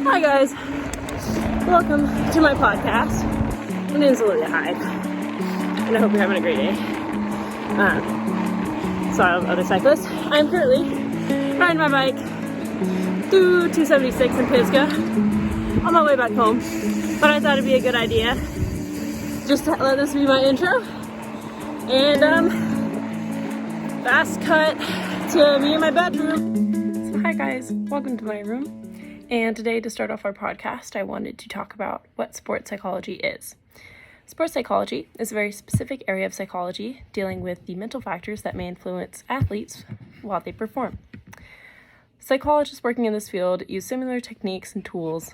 Hi guys, welcome to my podcast. My name is Olivia Hyde, and I hope you're having a great day. So I love other cyclists. I'm currently riding my bike through 276 in Pisgah on my way back home, but I thought it'd be a good idea just to let this be my intro. And fast cut to me in my bedroom. So hi guys, welcome to my room. And today, to start off our podcast, I wanted to talk about what sports psychology is. Sports psychology is a very specific area of psychology dealing with the mental factors that may influence athletes while they perform. Psychologists working in this field use similar techniques and tools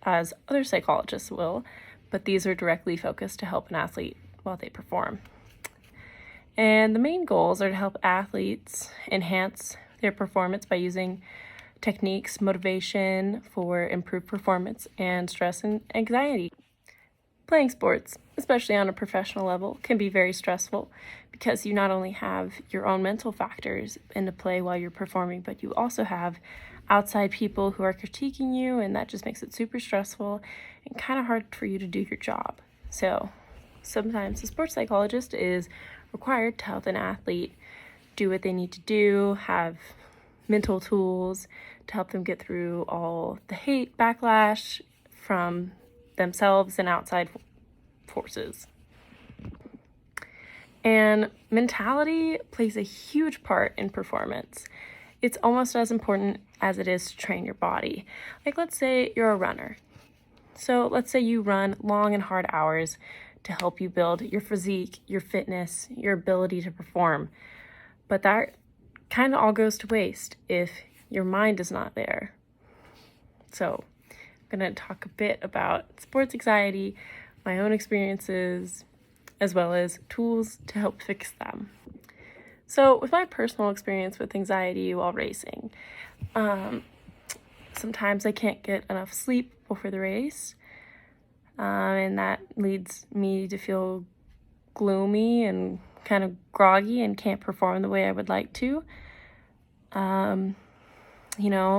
as other psychologists will, but these are directly focused to help an athlete while they perform. And the main goals are to help athletes enhance their performance by using techniques, motivation for improved performance, and stress and anxiety. Playing sports, especially on a professional level, can be very stressful because you not only have your own mental factors into play while you're performing, but you also have outside people who are critiquing you, and that just makes it super stressful and kind of hard for you to do your job. So sometimes the sports psychologist is required to help an athlete do what they need to do, have mental tools to help them get through all the hate, backlash from themselves and outside forces. And mentality plays a huge part in performance. It's almost as important as it is to train your body. Like, let's say you're a runner. So let's say you run long and hard hours to help you build your physique, your fitness, your ability to perform. But that kind of all goes to waste if your mind is not there. So I'm going to talk a bit about sports anxiety, my own experiences, as well as tools to help fix them. So with my personal experience with anxiety while racing, sometimes I can't get enough sleep before the race, and that leads me to feel gloomy and kind of groggy and can't perform the way I would like to.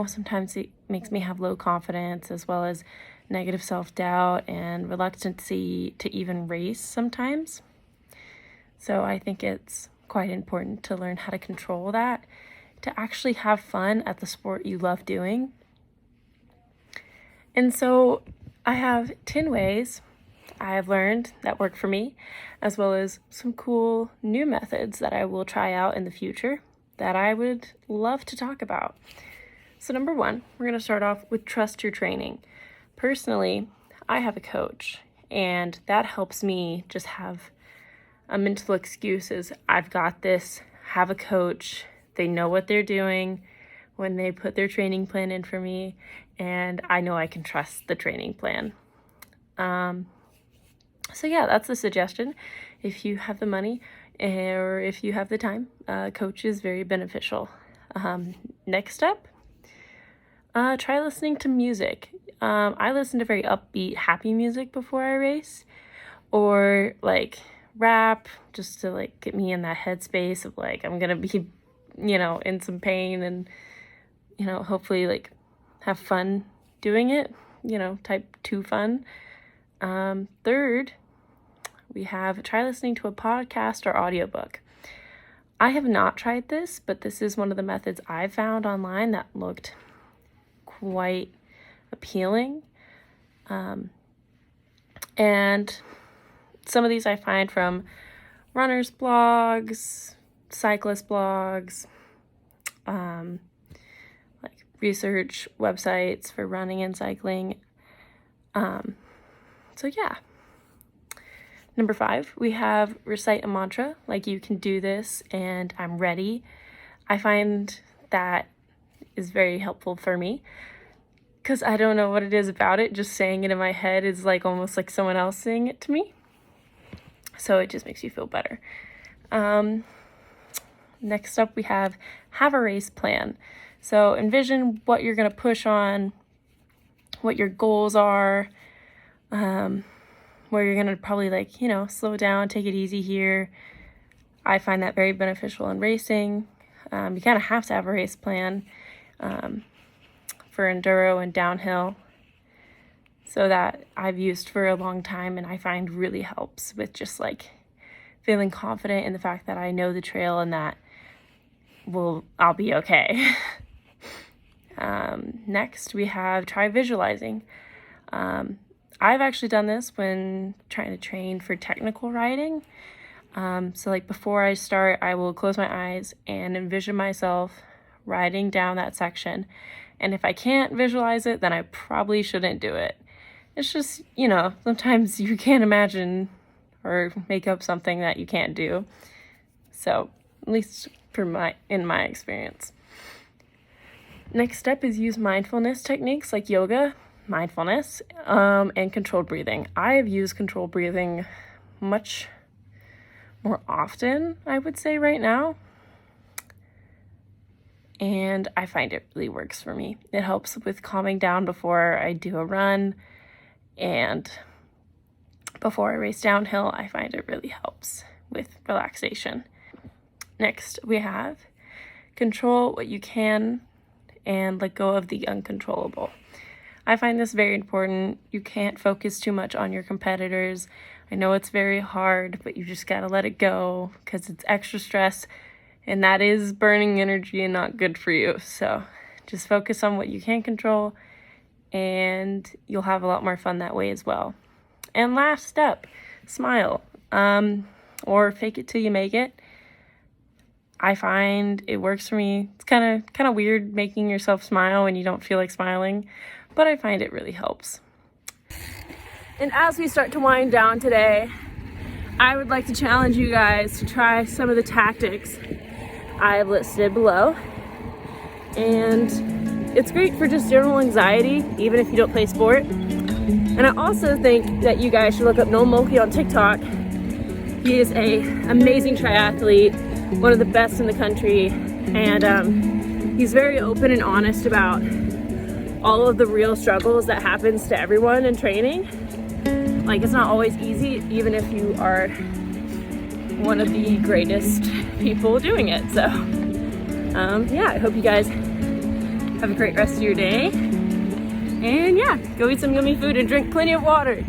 Sometimes it makes me have low confidence as well as negative self-doubt and reluctancy to even race sometimes. So I think it's quite important to learn how to control that, to actually have fun at the sport you love doing. And so I have 10 ways I have learned that work for me, as well as some cool new methods that I will try out in the future that I would love to talk about. So number one, we're going to start off with trust your training. Personally, I have a coach, and that helps me just have a mental excuse is I've got this, have a coach, they know what they're doing when they put their training plan in for me, and I know I can trust the training plan. So yeah, that's a suggestion. If you have the money or if you have the time, coach is very beneficial. Next up, try listening to music. I listen to very upbeat, happy music before I race, or like rap, just to like get me in that headspace of like I'm gonna be, in some pain and, hopefully like have fun doing it, type 2 fun. Third, we have try listening to a podcast or audiobook. I have not tried this, but this is one of the methods I found online that looked quite appealing. And some of these I find from runners' blogs, cyclist blogs, like research websites for running and cycling. So yeah. Number 5, we have recite a mantra, like you can do this and I'm ready. I find that is very helpful for me because I don't know what it is about it. Just saying it in my head is like almost like someone else saying it to me. So it just makes you feel better. Next up, we have a race plan. So envision what you're going to push on, what your goals are, where you're going to probably slow down, take it easy here. I find that very beneficial in racing. You kind of have to have a race plan. for enduro and downhill, so that I've used for a long time and I find really helps with just like feeling confident in the fact that I know the trail and that I'll be okay. Next we have try visualizing. I've actually done this when trying to train for technical riding. So like before I start, I will close my eyes and envision myself riding down that section. And if I can't visualize it, then I probably shouldn't do it. It's just, sometimes you can't imagine or make up something that you can't do. So at least in my experience. Next step is use mindfulness techniques like yoga, mindfulness, and controlled breathing. I have used controlled breathing much more often, I would say, right now. And I find it really works for me. It helps with calming down before I do a run, and before I race downhill. I find it really helps with relaxation. Next, we have control what you can and let go of the uncontrollable. I find this very important. You can't focus too much on your competitors. I know it's very hard, but you just gotta let it go because it's extra stress, and that is burning energy and not good for you. So just focus on what you can control, and you'll have a lot more fun that way as well. And last step, smile, or fake it till you make it. I find it works for me. It's kind of weird making yourself smile when you don't feel like smiling, but I find it really helps. And as we start to wind down today, I would like to challenge you guys to try some of the tactics I've listed below. And it's great for just general anxiety, even if you don't play sport. And I also think that you guys should look up Noel Mulkey on TikTok. He is an amazing triathlete, one of the best in the country, and he's very open and honest about all of the real struggles that happens to everyone in training. Like, it's not always easy, even if you are one of the greatest people doing it. So yeah, I hope you guys have a great rest of your day, and yeah, go eat some yummy food and drink plenty of water.